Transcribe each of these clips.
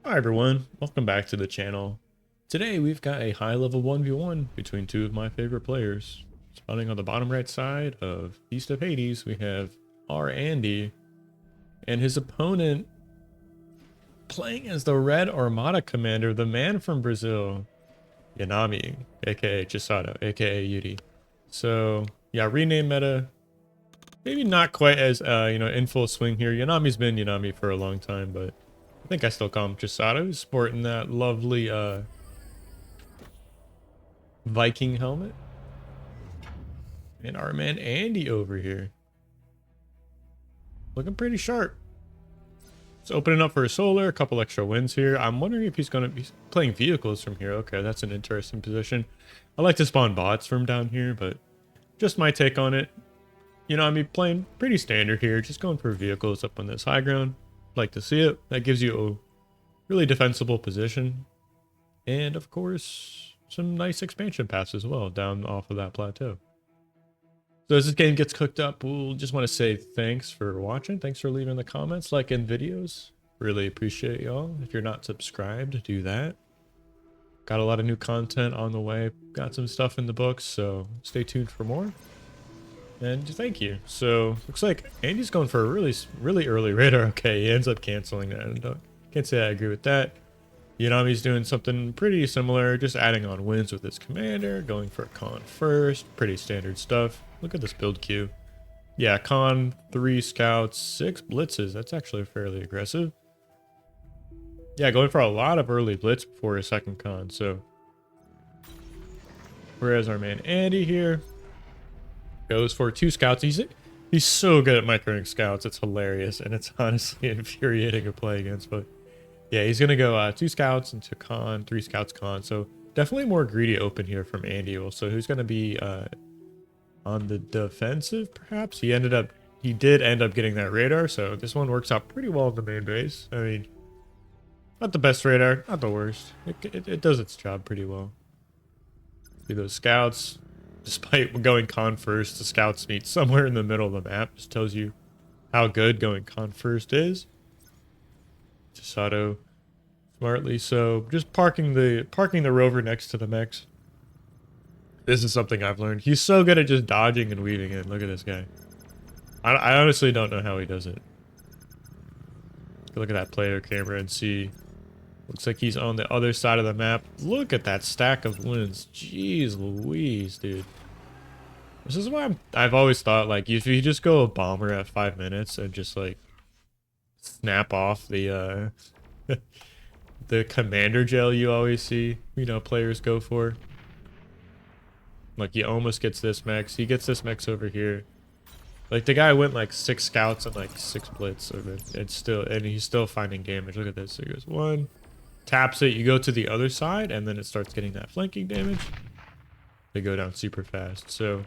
Hi everyone, welcome back to the channel. Today we've got a high level 1v1 between two of my favorite players. Spawning on the bottom right side of East of Hades, we have our Andy and his opponent playing as the Red Armada commander, the man from Brazil, Yanami, aka Chisato, aka Yuri. So yeah, rename meta, maybe not quite as in full swing here. Yanami's been Yanami for a long time, but I think I still call him Chisato. He's sporting that lovely Viking helmet. And our man Andy over here, looking pretty sharp. It's opening up for a solar, a couple extra wins here. I'm wondering if he's going to be playing vehicles from here. Okay, that's an interesting position. I like to spawn bots from down here, but just my take on it. You know, I mean, playing pretty standard here, just going for vehicles up on this high ground. Like to see it. That gives you a really defensible position. And of course, some nice expansion paths as well down off of that plateau. So as this game gets cooked up, we'll just want to say thanks for watching. Thanks for leaving the comments, liking videos. Really appreciate y'all. If you're not subscribed, do that. Got a lot of new content on the way. Got some stuff in the books, so stay tuned for more. And thank you. So looks like Andy's going for a really early radar. Okay, he ends up canceling that. And can't say I agree with that. Yanami's doing something pretty similar, just adding on wins with his commander, going for a con first. Pretty standard stuff. Look at this build queue. Yeah, con, 3 scouts, 6 blitzes. That's actually fairly aggressive. Yeah, going for a lot of early blitz before his second con. So, whereas our man Andy here goes for 2 scouts. He's so good at microing scouts. It's hilarious, and it's honestly infuriating to play against. But yeah, he's gonna go 2 scouts into con, 3 scouts con. So definitely more greedy open here from Andy. So who's gonna be on the defensive, perhaps? He did end up getting that radar. So this one works out pretty well in the main base. I mean, not the best radar, not the worst. It does its job pretty well. See those scouts. Despite going con first, the scouts meet somewhere in the middle of the map. Just tells you how good going con first is. Chisato smartly so just parking the rover next to the mechs. This is something I've learned. He's so good at just dodging and weaving in. Look at this guy. I honestly don't know how he does it. Look at that player camera and see. Looks like he's on the other side of the map. Look at that stack of wins. Jeez Louise, dude. This is why I've always thought, like, if you just go a bomber at 5 minutes and just, like, snap off the, the commander gel you always see, you know, players go for. Like, he almost gets this max. He gets this max over here. Like, the guy went, like, 6 scouts and, like, 6 blitz. And he's still finding damage. Look at this. So he goes 1. Taps it, you go to the other side, and then it starts getting that flanking damage. They go down super fast. So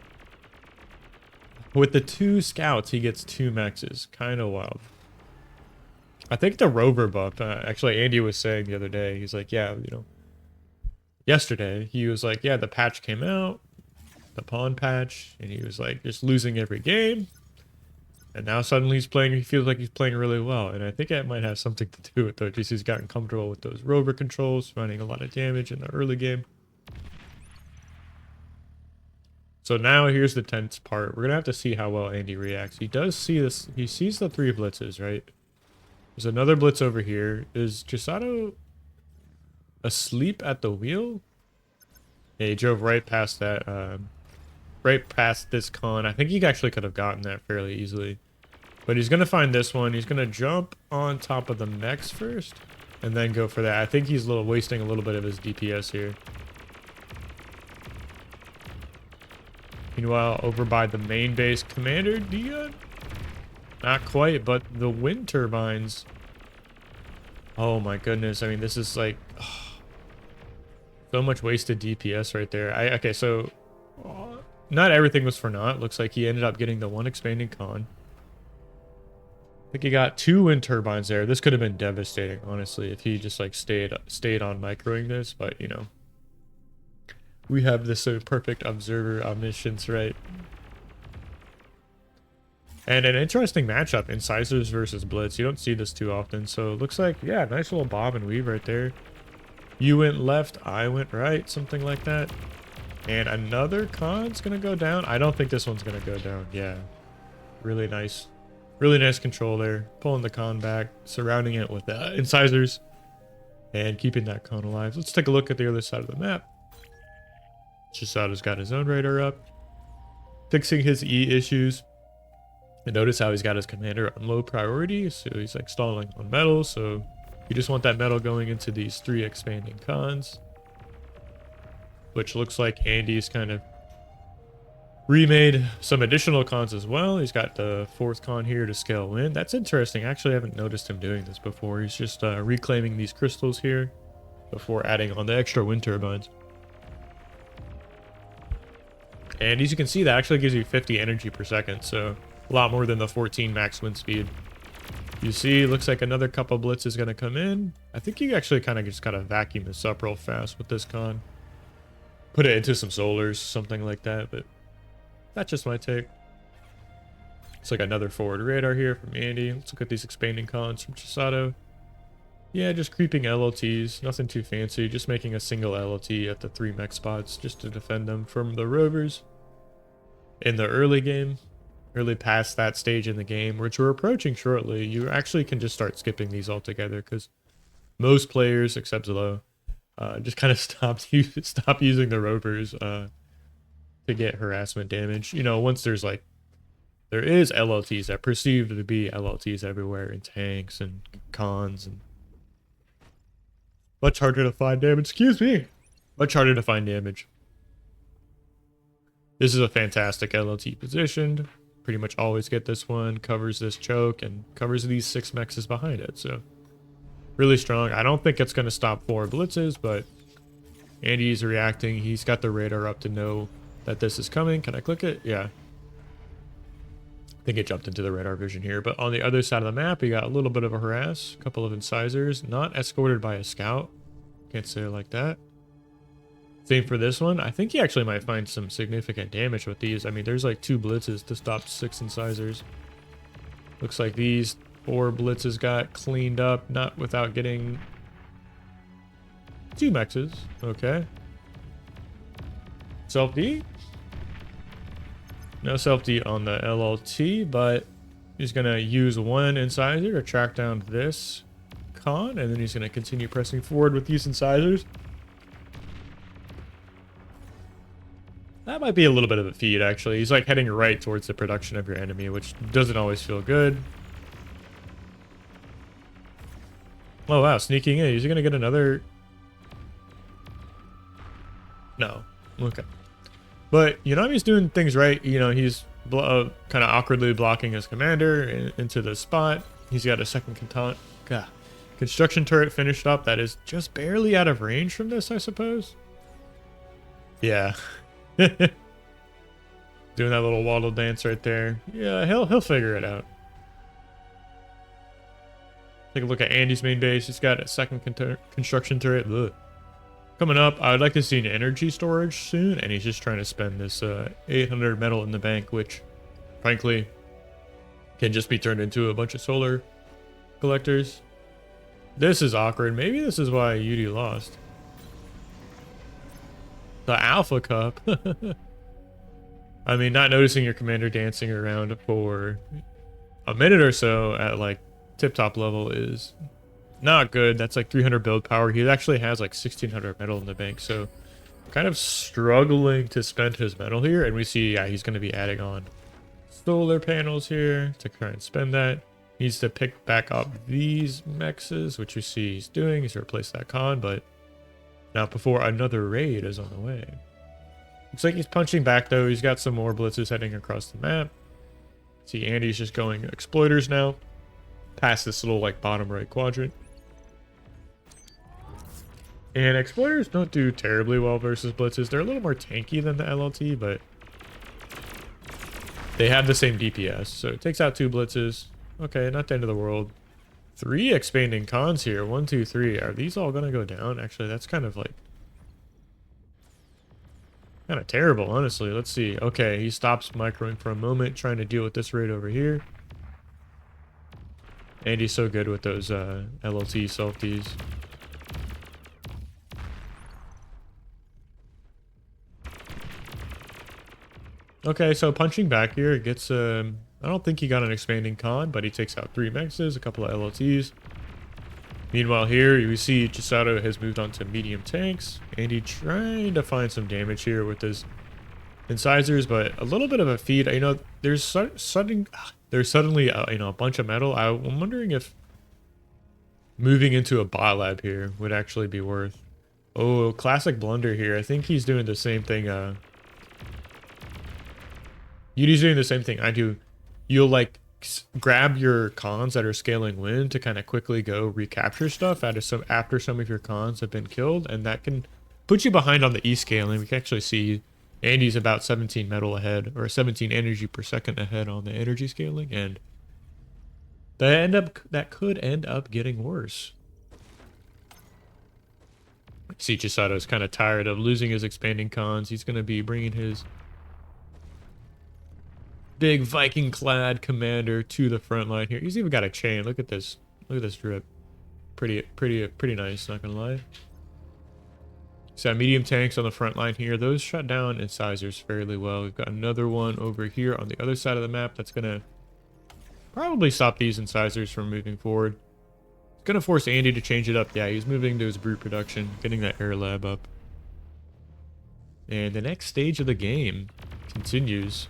with the 2 scouts, he gets 2 maxes. Kind of wild. I think the rover buff, actually Andy was saying the other day, he's like, yeah, you know, yesterday, he was like, yeah, the patch came out, the pawn patch, and he was like, just losing every game. And now suddenly he feels like he's playing really well. And I think it might have something to do with it. Just he's gotten comfortable with those rover controls, running a lot of damage in the early game. So now here's the tense part. We're going to have to see how well Andy reacts. He does see this. He sees the 3 blitzes, right? There's another blitz over here. Is Chisato asleep at the wheel? Yeah, he drove right past that, right past this con. I think he actually could have gotten that fairly easily. But he's going to find this one. He's going to jump on top of the mechs first and then go for that. I think he's wasting a little bit of his DPS here. Meanwhile, over by the main base, Commander Dion. Not quite, but the wind turbines. Oh my goodness. I mean, this is like so much wasted DPS right there. Okay, so not everything was for naught. Looks like he ended up getting the 1 expanding con. I think he got 2 wind turbines there. This could have been devastating, honestly, if he just like stayed on microing this. But you know, we have this perfect observer omniscience, right? And an interesting matchup, incisors versus blitz. You don't see this too often. So it looks like, yeah, nice little bob and weave right there. You went left, I went right, something like that. And another con's gonna go down. I don't think this one's gonna go down. Yeah, really nice control there. Pulling the con back, surrounding it with incisors, and keeping that con alive. Let's take a look at the other side of the map. Chisato's got his own radar up, fixing his E issues. And notice how he's got his commander on low priority, so he's like stalling on metal. So you just want that metal going into these 3 expanding cons, which looks like Andy's kind of remade some additional cons as well. He's got the 4th con here to scale wind. That's interesting. Actually, I haven't noticed him doing this before. He's just reclaiming these crystals here before adding on the extra wind turbines. And as you can see, that actually gives you 50 energy per second, so a lot more than the 14 max wind speed. You see, looks like another couple blitz is going to come in. I think you actually kind of just got to vacuum this up real fast with this con. Put it into some solars, something like that, but that's just my take. It's like another forward radar here from Andy. Let's look at these expanding cons from Chisato. Yeah, just creeping LLTs, nothing too fancy, just making a single LLT at the 3 mech spots just to defend them from the rovers in the early game. Really past that stage in the game, which we're approaching shortly, you actually can just start skipping these altogether because most players, except Zillow, just kind of stop using the rovers to get harassment damage. You know, once there is LLTs that perceived to be LLTs everywhere in tanks and cons, and much harder to find damage. Excuse me, much harder to find damage. This is a fantastic LLT positioned. Pretty much always get this one, covers this choke, and covers these 6 mexes behind it. So really strong. I don't think it's going to stop 4 blitzes, but Andy's reacting. He's got the radar up to know that this is coming. Can I click it? Yeah. I think it jumped into the radar vision here. But on the other side of the map, we got a little bit of a harass. A couple of incisors. Not escorted by a scout. Can't say it like that. Same for this one. I think he actually might find some significant damage with these. I mean, there's like 2 blitzes to stop 6 incisors. Looks like these 4 blitzes got cleaned up, not without getting 2 mexes. Okay. Self-D? No self-D on the LLT, but he's going to use 1 incisor to track down this con, and then he's going to continue pressing forward with these incisors. That might be a little bit of a feed, actually. He's like heading right towards the production of your enemy, which doesn't always feel good. Oh, wow. Sneaking in. Is he going to get another? No. Okay. But Yanami's doing things right. You know, he's kind of awkwardly blocking his commander into the spot. He's got a second construction turret finished up that is just barely out of range from this, I suppose. Yeah. Doing that little waddle dance right there. Yeah, he'll figure it out. Take a look at Andy's main base. He's got a second construction turret. Ugh. Coming up, I would like to see an energy storage soon, and he's just trying to spend this 800 metal in the bank, which, frankly, can just be turned into a bunch of solar collectors. This is awkward. Maybe this is why UD lost. The Alpha Cup. I mean, not noticing your commander dancing around for a minute or so at like tip-top level is not good. That's like 300 build power. He actually has like 1600 metal in the bank, so kind of struggling to spend his metal here. And we see, yeah, he's going to be adding on solar panels here to try and spend that. Needs to pick back up these mexes, which you see he's doing. He's replaced that con, but not before another raid is on the way. Looks like he's punching back, though. He's got some more blitzes heading across the map. See, Andy's just going exploiters now, past this little like bottom right quadrant. And exploiters don't do terribly well versus blitzes. They're a little more tanky than the LLT, but they have the same DPS. So it takes out 2 blitzes. Okay, not the end of the world. 3 expanding cons here. 1, 2, 3. Are these all going to go down? Actually, that's kind of like Kind of terrible, honestly. Let's see. Okay, he stops microing for a moment, trying to deal with this raid over here. And he's so good with those LLT selfies. Okay, so punching back here, it gets, I don't think he got an expanding con, but he takes out 3 mexes, a couple of LLTs. Meanwhile here, we see Chisato has moved on to medium tanks, and he's trying to find some damage here with his incisors, but a little bit of a feed. You know, there's suddenly, you know, a bunch of metal. I'm wondering if moving into a bot lab here would actually be worth. Oh, classic blunder here. I think he's doing the same thing, Yudi's doing the same thing I do. You'll like grab your cons that are scaling wind to kind of quickly go recapture stuff after some of your cons have been killed, and that can put you behind on the E scaling. We can actually see Andy's about 17 metal ahead, or 17 energy per second ahead on the energy scaling, and that could end up getting worse. See, Chisato's kind of tired of losing his expanding cons. He's going to be bringing his big Viking-clad commander to the front line here. He's even got a chain. Look at this. Look at this drip. Pretty nice, not gonna lie. So medium tanks on the front line here. Those shut down incisors fairly well. We've got another one over here on the other side of the map that's gonna probably stop these incisors from moving forward. It's gonna force Andy to change it up. Yeah, he's moving to his brute production, getting that air lab up. And the next stage of the game continues.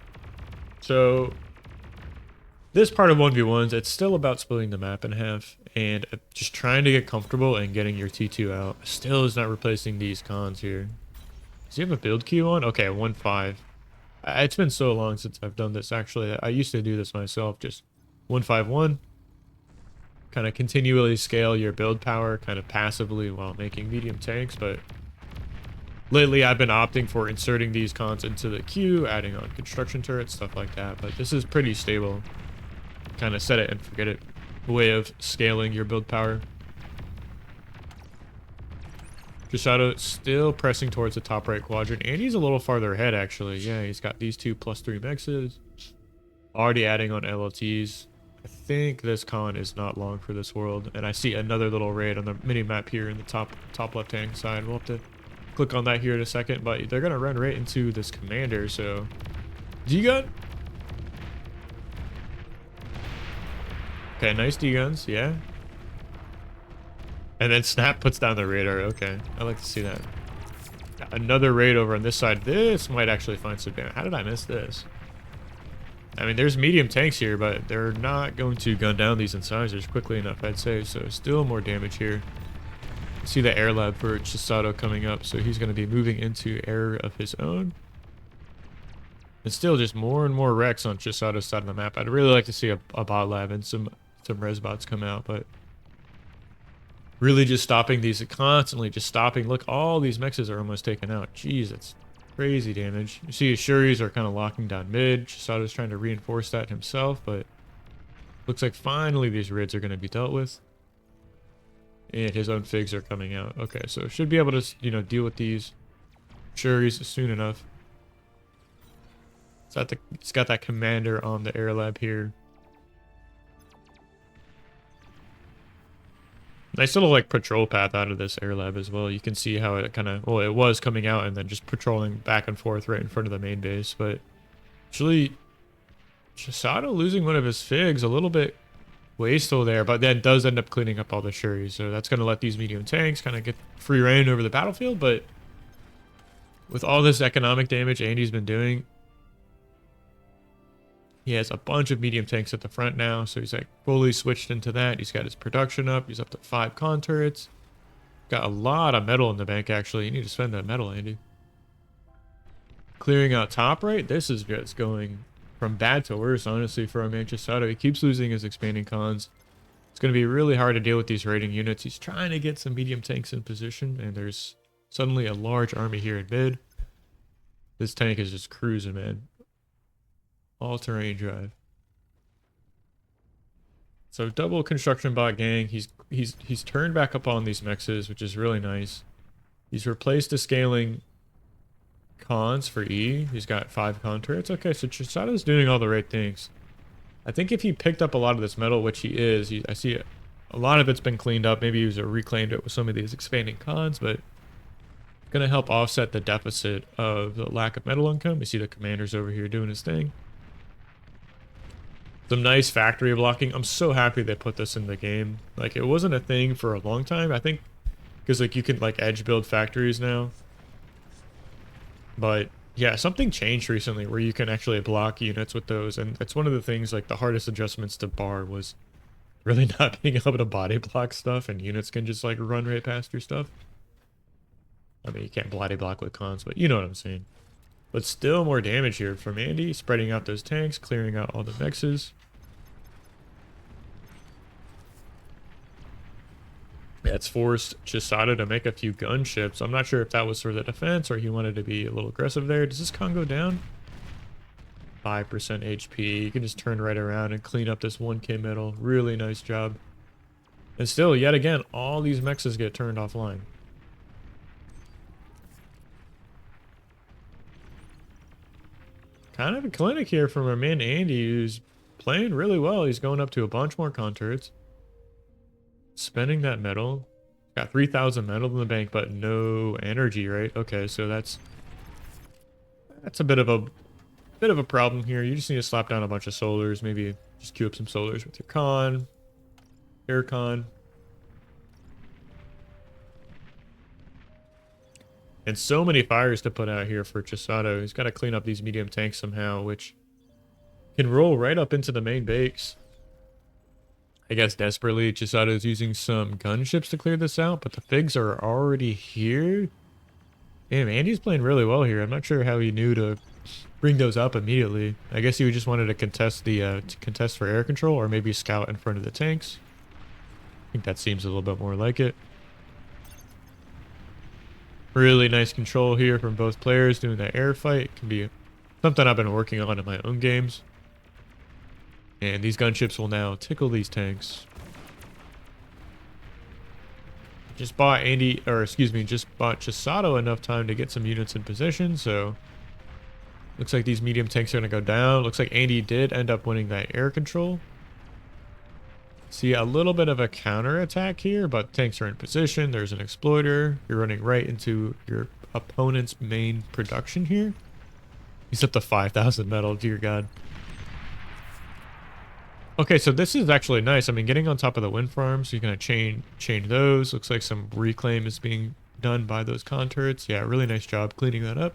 So this part of 1v1s, it's still about splitting the map in half and just trying to get comfortable and getting your T2 out. Still is not replacing these cons here. Does he have a build queue on? Okay, 1-5. It's been so long since I've done this, actually. I used to do this myself, just 1-5-1. Kind of continually scale your build power kind of passively while making medium tanks, but lately, I've been opting for inserting these cons into the queue, adding on construction turrets, stuff like that. But this is pretty stable. Kind of set it and forget it way of scaling your build power. Chisato still pressing towards the top right quadrant. And he's a little farther ahead, actually. Yeah, he's got these 2 +3 mexes. Already adding on LLTs. I think this con is not long for this world. And I see another little raid on the mini-map here in the top left-hand side. We'll have to click on that here in a second, but they're gonna run right into this commander. So D-gun. Okay, nice D-guns, yeah. And then Snap puts down the radar. Okay, I like to see that. Another raid over on this side. This might actually find some damage. How did I miss this? I mean, there's medium tanks here, but they're not going to gun down these incisors quickly enough, I'd say. So still more damage here. See the air lab for Chisato coming up, so he's going to be moving into air of his own. And still just more and more wrecks on Chisato's side of the map. I'd really like to see a bot lab and some res bots come out, but really just stopping these, constantly just stopping. Look, all these mexes are almost taken out. Jeez, that's crazy damage. You see his Shuris are kind of locking down mid. Chisato's trying to reinforce that himself, but looks like finally these rids are going to be dealt with. And his own figs are coming out. Okay, so should be able to, you know, deal with these Shuris soon enough. It's got that commander on the air lab here. Nice little like patrol path out of this air lab as well. You can see how it kind of, well, it was coming out and then just patrolling back and forth right in front of the main base. But actually, Chisato losing one of his figs a little bit wasteful there, but then does end up cleaning up all the Shuris. So that's going to let these medium tanks kind of get free reign over the battlefield. But with all this economic damage Andy's been doing, he has a bunch of medium tanks at the front now, so he's like fully switched into that. He's got his production up. He's up to 5 con turrets. Got a lot of metal in the bank, actually. You need to spend that metal, Andy. Clearing out top right. This is just going from bad to worse, honestly, for our man Chisato. He keeps losing his expanding cons. It's going to be really hard to deal with these raiding units. He's trying to get some medium tanks in position, and there's suddenly a large army here in mid. This tank is just cruising, man. All-terrain drive. So double construction bot gang. He's turned back up on these mexes, which is really nice. He's replaced the scaling cons for E. He's got 5 con turrets. Okay, so Chisato's doing all the right things. I think if he picked up a lot of this metal, which he is, I see it, a lot of it's been cleaned up. Maybe he's reclaimed it with some of these expanding cons, but it's going to help offset the deficit of the lack of metal income. You see the commander's over here doing his thing. Some nice factory blocking. I'm so happy they put this in the game. Like, it wasn't a thing for a long time, I think, because like you can like edge build factories now. But yeah, something changed recently where you can actually block units with those, and it's one of the things, like the hardest adjustments to bar was really not being able to body block stuff, and units can just like run right past your stuff. I mean, you can't body block with cons, but you know what I'm saying. But still more damage here from Andy, spreading out those tanks, clearing out all the mexes. That's forced Chisato to make a few gunships. I'm not sure if that was for the defense or he wanted to be a little aggressive there. Does this con go down? 5% HP. You can just turn right around and clean up this 1k metal. Really nice job. And still, yet again, all these mexes get turned offline. Kind of a clinic here from our man Andy, who's playing really well. He's going up to a bunch more con turrets. Spending that metal. Got 3,000 metal in the bank, but no energy, right? Okay, so that's a bit of a problem here. You just need to slap down a bunch of solars. Maybe just queue up some solars with your con, air con. And so many fires to put out here for Chisato. He's got to clean up these medium tanks somehow, which can roll right up into the main base. I guess desperately, Chisato is using some gunships to clear this out, but the figs are already here. Damn, Andy's playing really well here. I'm not sure how he knew to bring those up immediately. I guess he just wanted to contest the contest for air control, or maybe scout in front of the tanks. I think that seems a little bit more like it. Really nice control here from both players doing that air fight. Can be something I've been working on in my own games. And these gunships will now tickle these tanks. Just bought Chisato enough time to get some units in position, so looks like these medium tanks are gonna go down. Looks like Andy did end up winning that air control. See a little bit of a counter attack here, but tanks are in position. There's an exploiter. You're running right into your opponent's main production here. He's up to 5,000 metal, dear God. Okay, so this is actually nice. I mean, getting on top of the wind farms, you're gonna chain those. Looks like some reclaim is being done by those con turrets. Yeah, really nice job cleaning that up.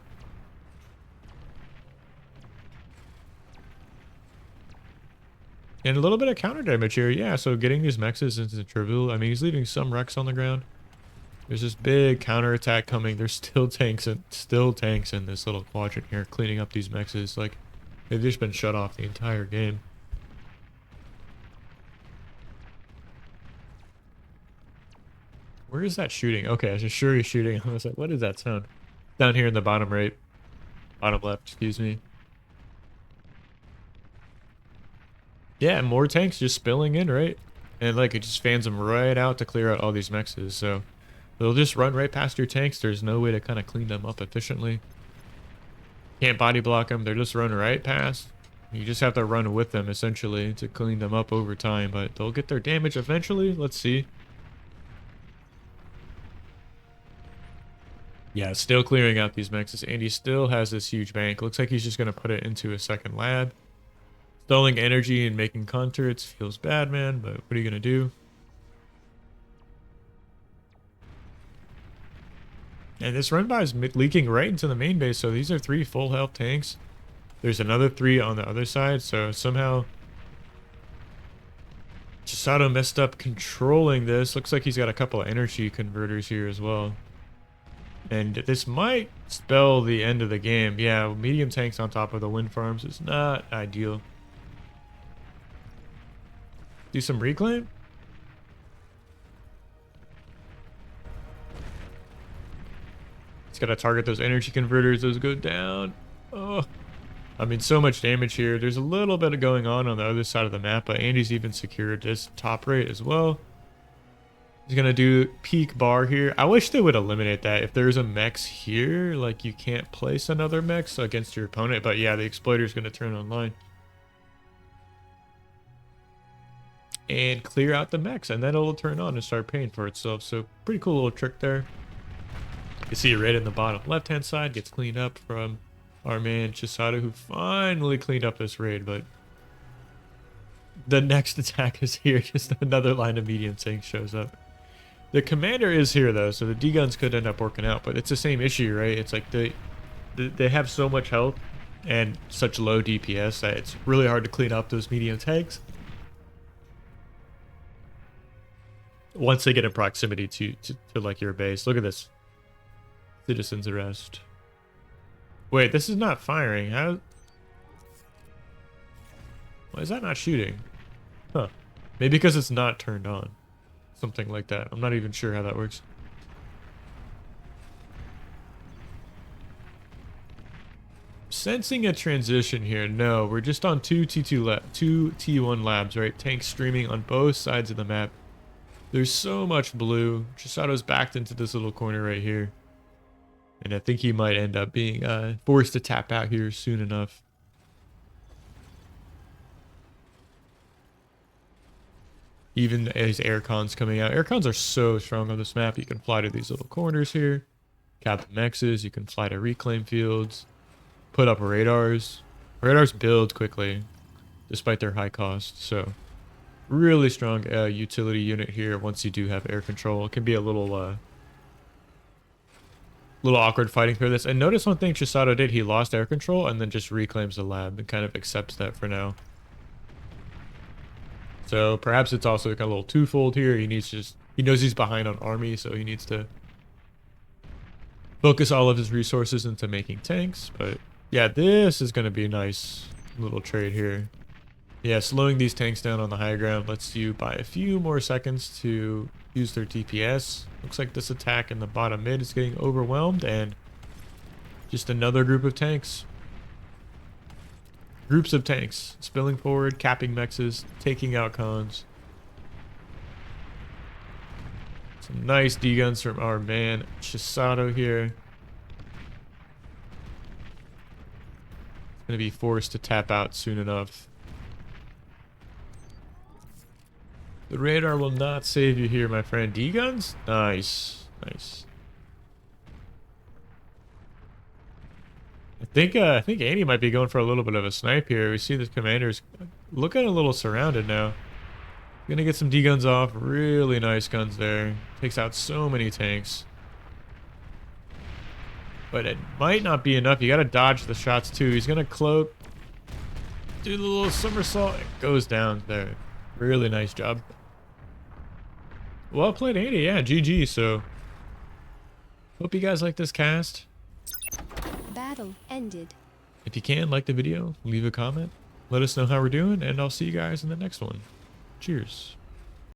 And a little bit of counter damage here. Yeah, so getting these mexes into trivial. I mean, he's leaving some wrecks on the ground. There's this big counter attack coming. There's still tanks in this little quadrant here, cleaning up these mexes. Like, they've just been shut off the entire game. Where is that shooting? Okay, I was just sure he's shooting. I was like, what is that sound? Down here in the bottom right. Bottom left, excuse me. Yeah, more tanks just spilling in, right? And like, it just fans them right out to clear out all these mexes. So they'll just run right past your tanks. There's no way to kind of clean them up efficiently. Can't body block them. They're just run right past. You just have to run with them, essentially, to clean them up over time. But they'll get their damage eventually. Let's see. Yeah, still clearing out these mexes. Andy still has this huge bank. Looks like he's just going to put it into a second lab. Stalling energy and making con turrets feels bad, man, but what are you going to do? And this run by is leaking right into the main base, so these are 3 full health tanks. There's another 3 on the other side, so somehow Chisato messed up controlling this. Looks like he's got a couple of energy converters here as well. And this might spell the end of the game. Yeah, medium tanks on top of the wind farms is not ideal. Do some reclaim? It's got to target those energy converters. Those go down. Oh, I mean, so much damage here. There's a little bit of going on the other side of the map, but Andy's even secured this top right as well. He's gonna do peak bar here. I wish they would eliminate that. If there's a mechs here, like you can't place another mechs against your opponent. But yeah, the exploiter's gonna turn online. And clear out the mechs, and then it'll turn on and start paying for itself. So pretty cool little trick there. You see it right in the bottom left hand side gets cleaned up from our man Chisato, who finally cleaned up this raid. But the next attack is here. Just another line of medium tanks shows up. The commander is here though, so the D-guns could end up working out, but it's the same issue, right? It's like they have so much health and such low DPS that it's really hard to clean up those medium tanks once they get in proximity to like your base. Look at this. Citizen's arrest. Wait, this is not firing. How? Why is that not shooting? Huh. Maybe because it's not turned on. Something like that. I'm not even sure how that works. Sensing a transition here. No, we're just on two T1 labs, right? Tanks streaming on both sides of the map. There's so much blue. Chisato's backed into this little corner right here. And I think he might end up being forced to tap out here soon enough. Even as aircons coming out. Aircons are so strong on this map. You can fly to these little corners here. Cap the mexes. You can fly to reclaim fields. Put up radars. Radars build quickly, despite their high cost. So, really strong utility unit here once you do have air control. It can be a little awkward fighting through this. And notice one thing Chisato did. He lost air control and then just reclaims the lab and kind of accepts that for now. So perhaps it's also like a little twofold here. He knows he's behind on army, so he needs to focus all of his resources into making tanks. But yeah, this is going to be a nice little trade here. Yeah, slowing these tanks down on the high ground lets you buy a few more seconds to use their DPS. Looks like this attack in the bottom mid is getting overwhelmed, and just another group of tanks. Groups of tanks spilling forward, capping mexes, taking out cons. Some nice D-guns from our man Chisato here. Gonna be forced to tap out soon enough. The radar will not save you here, my friend. D-guns? Nice. Nice. I think Andy might be going for a little bit of a snipe here. We see the commander's looking a little surrounded now. Gonna get some D-guns off. Really nice guns there. Takes out so many tanks. But it might not be enough. You gotta dodge the shots too. He's gonna cloak. Do the little somersault. It goes down there. Really nice job. Well played, Andy. Yeah, GG. So, hope you guys like this cast. Battle ended. If you can, like the video, leave a comment, let us know how we're doing, and I'll see you guys in the next one. Cheers.